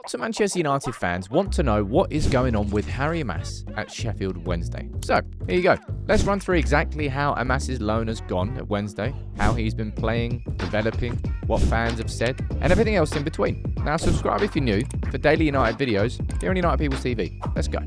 Lots of Manchester United fans want to know what is going on with Harry Amass at Sheffield Wednesday. So, here you go. Let's run through exactly how Amass's loan has gone at Wednesday, how he's been playing, developing, what fans have said, and everything else in between. Now, subscribe if you're new for daily United videos here on United People's TV. Let's go.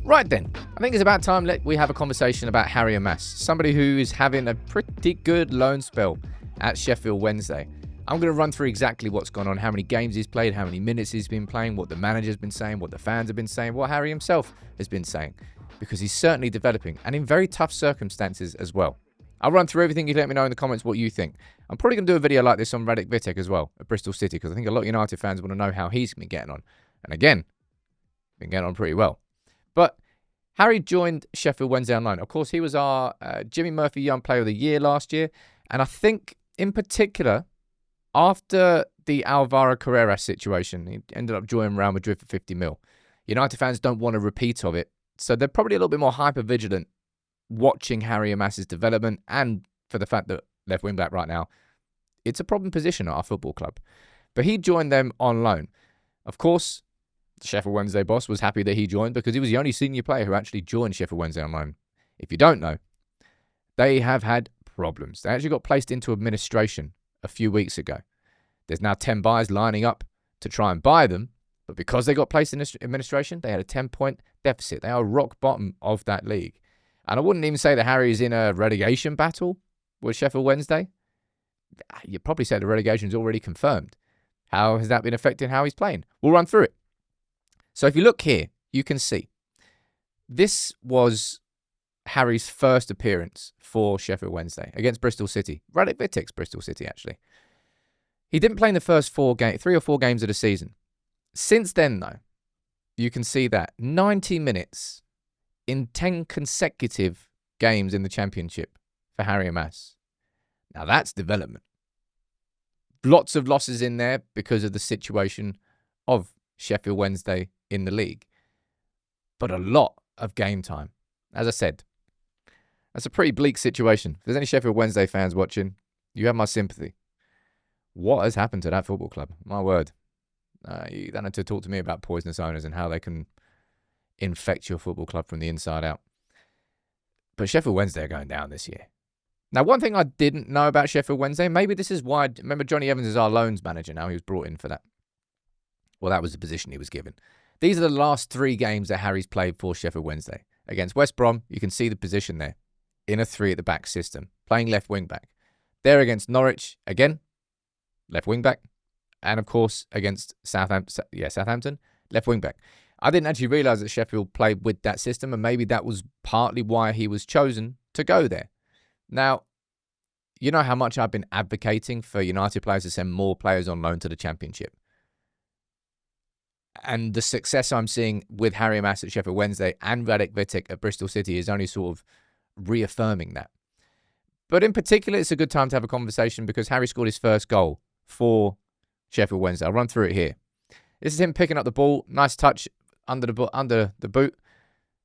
Right then, I think it's about time we have a conversation about Harry Amass, somebody who is having a pretty good loan spell at Sheffield Wednesday. I'm going to run through exactly what's gone on, how many games he's played, how many minutes he's been playing, what the manager's been saying, what the fans have been saying, what Harry himself has been saying, because he's certainly developing and in very tough circumstances as well. I'll run through everything. You let me know in the comments what you think. I'm probably going to do a video like this on Radek Vitek as well at Bristol City, because I think a lot of United fans want to know how he's been getting on. And again, been getting on pretty well. But Harry joined Sheffield Wednesday on loan. Of course, he was our Jimmy Murphy Young Player of the Year last year. And I think, in particular, after the Alvaro Carreras situation, he ended up joining Real Madrid for 50 mil. United fans don't want a repeat of it. So they're probably a little bit more hyper-vigilant watching Harry Amass's development, and for the fact that left wing back right now, it's a problem position at our football club. But he joined them on loan. Of course, the Sheffield Wednesday boss was happy that he joined because he was the only senior player who actually joined Sheffield Wednesday on loan. If you don't know, they have had problems. They actually got placed into administration a few weeks ago. There's now 10 buyers lining up to try and buy them, but because they got placed in administration, they had a 10-point deficit. They are rock bottom of that league. And I wouldn't even say that Harry is in a relegation battle with Sheffield Wednesday. You'd probably say the relegation is already confirmed. How has that been affecting how he's playing? We'll run through it. So if you look here, you can see this was Harry's first appearance for Sheffield Wednesday against Bristol City. Radek Vitek's Bristol City, actually. He didn't play in the first 3 or 4 games of the season. Since then, though, you can see that 90 minutes in 10 consecutive games in the Championship for Harry Amass. Now, that's development. Lots of losses in there because of the situation of Sheffield Wednesday in the league. But a lot of game time. As I said, that's a pretty bleak situation. If there's any Sheffield Wednesday fans watching, you have my sympathy. What has happened to that football club? My word. You don't have to talk to me about poisonous owners and how they can infect your football club from the inside out. But Sheffield Wednesday are going down this year. Now, one thing I didn't know about Sheffield Wednesday, maybe this is why, remember Johnny Evans is our loans manager now. He was brought in for that. Well, that was the position he was given. These are the last 3 games that Harry's played for Sheffield Wednesday. Against West Brom, you can see the position there. In a 3 at the back system, playing left wing back. There against Norwich, again, left wing back. And of course, against Southampton, left wing back. I didn't actually realise that Sheffield played with that system, and maybe that was partly why he was chosen to go there. Now, you know how much I've been advocating for United players to send more players on loan to the Championship. And the success I'm seeing with Harry Amass at Sheffield Wednesday and Radek Vitek at Bristol City is only sort of reaffirming that. But in particular, it's a good time to have a conversation because Harry scored his first goal for Sheffield Wednesday. I'll run through it here. This is him picking up the ball. Nice touch under the boot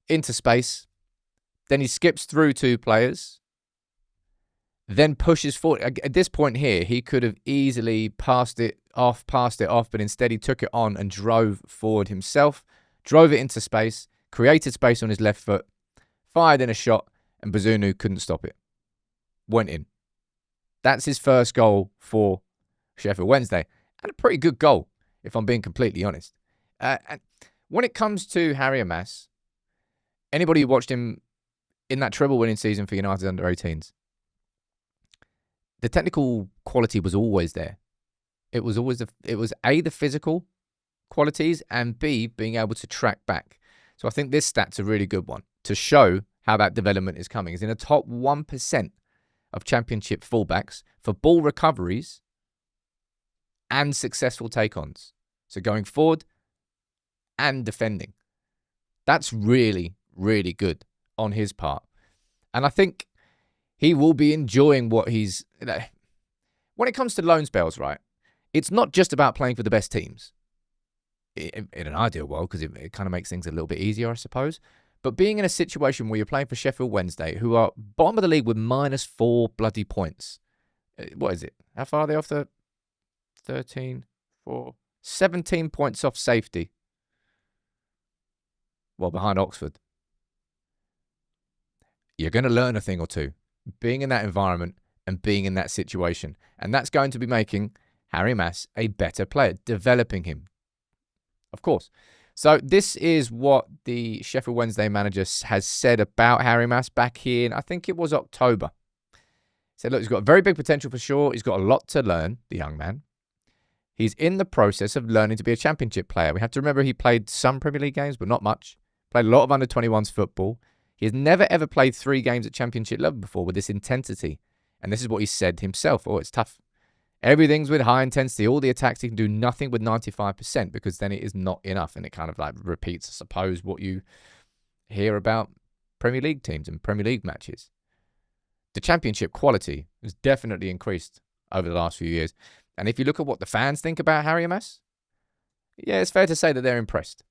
into space. Then he skips through 2 players. Then pushes forward. At this point here, he could have easily passed it off, but instead he took it on and drove forward himself. Drove it into space. Created space on his left foot. Fired in a shot. And Bazunu couldn't stop it. Went in. That's his first goal for Sheffield Wednesday. And a pretty good goal, if I'm being completely honest. And when it comes to Harry Amass, anybody who watched him in that treble-winning season for United under-18s, the technical quality was always there. It was A, the physical qualities, and B, being able to track back. So I think this stat's a really good one to show how that development is coming. He's in the top 1% of Championship fullbacks for ball recoveries and successful take-ons. So going forward and defending. That's really, really good on his part. And I think he will be enjoying what he's... When it comes to loan spells, right, it's not just about playing for the best teams. In an ideal world, because it kind of makes things a little bit easier, I suppose. But being in a situation where you're playing for Sheffield Wednesday, who are bottom of the league with -4 bloody points. What is it? How far are they off the 13, 4, 17 points off safety. Well, behind Oxford. You're going to learn a thing or two being in that environment and being in that situation. And that's going to be making Harry Amass a better player, developing him, of course. So this is what the Sheffield Wednesday manager has said about Harry Amass back in, I think it was October. He said, look, he's got very big potential for sure. He's got a lot to learn, the young man. He's in the process of learning to be a championship player. We have to remember he played some Premier League games, but not much. Played a lot of under-21s football. He has never, ever played 3 games at championship level before with this intensity. And this is what he said himself. Oh, it's tough. Everything's with high intensity. All the attacks, he can do nothing with 95% because then it is not enough. And it kind of like repeats, I suppose, what you hear about Premier League teams and Premier League matches. The championship quality has definitely increased over the last few years. And if you look at what the fans think about Harry Amass, yeah, it's fair to say that they're impressed.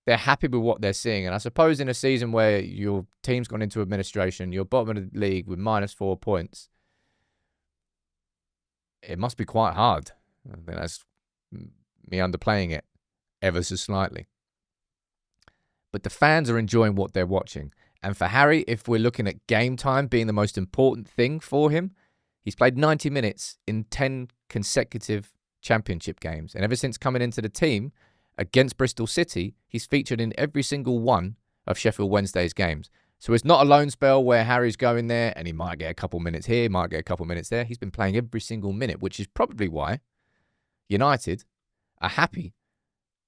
They're happy with what they're seeing. And I suppose in a season where your team's gone into administration, you're bottom of the league with -4 points, it must be quite hard. I think that's me underplaying it ever so slightly. But the fans are enjoying what they're watching. And for Harry, if we're looking at game time being the most important thing for him, he's played 90 minutes in 10 consecutive championship games. And ever since coming into the team against Bristol City, he's featured in every single one of Sheffield Wednesday's games. So it's not a loan spell where Harry's going there and he might get a couple minutes here, might get a couple minutes there. He's been playing every single minute, which is probably why United are happy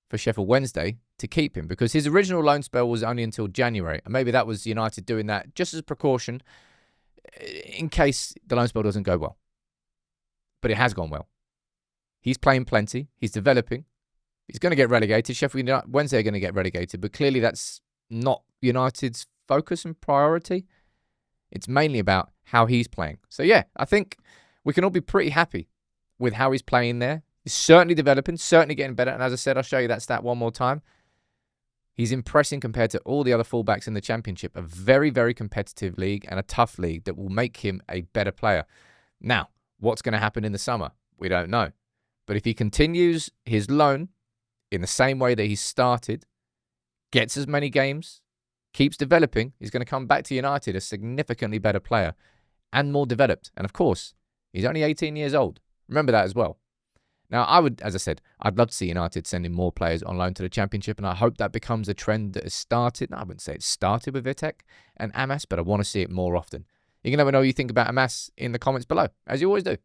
for Sheffield Wednesday to keep him, because his original loan spell was only until January. And maybe that was United doing that just as a precaution in case the loan spell doesn't go well. But it has gone well. He's playing plenty. He's developing. He's going to get relegated. Sheffield Wednesday are going to get relegated. But clearly that's not United's focus and priority. It's mainly about how he's playing. So yeah, I think we can all be pretty happy with how he's playing there. He's certainly developing, certainly getting better. And as I said, I'll show you that stat one more time. He's impressing compared to all the other fullbacks in the Championship. A very, very competitive league and a tough league that will make him a better player. Now, what's going to happen in the summer? We don't know. But if he continues his loan in the same way that he started, gets as many games, keeps developing, he's going to come back to United a significantly better player and more developed. And of course, he's only 18 years old. Remember that as well. Now, as I said, I'd love to see United sending more players on loan to the Championship, and I hope that becomes a trend that has started. I wouldn't say it started with Vitek and Amass, but I want to see it more often. You can let me know what you think about Amass in the comments below, as you always do.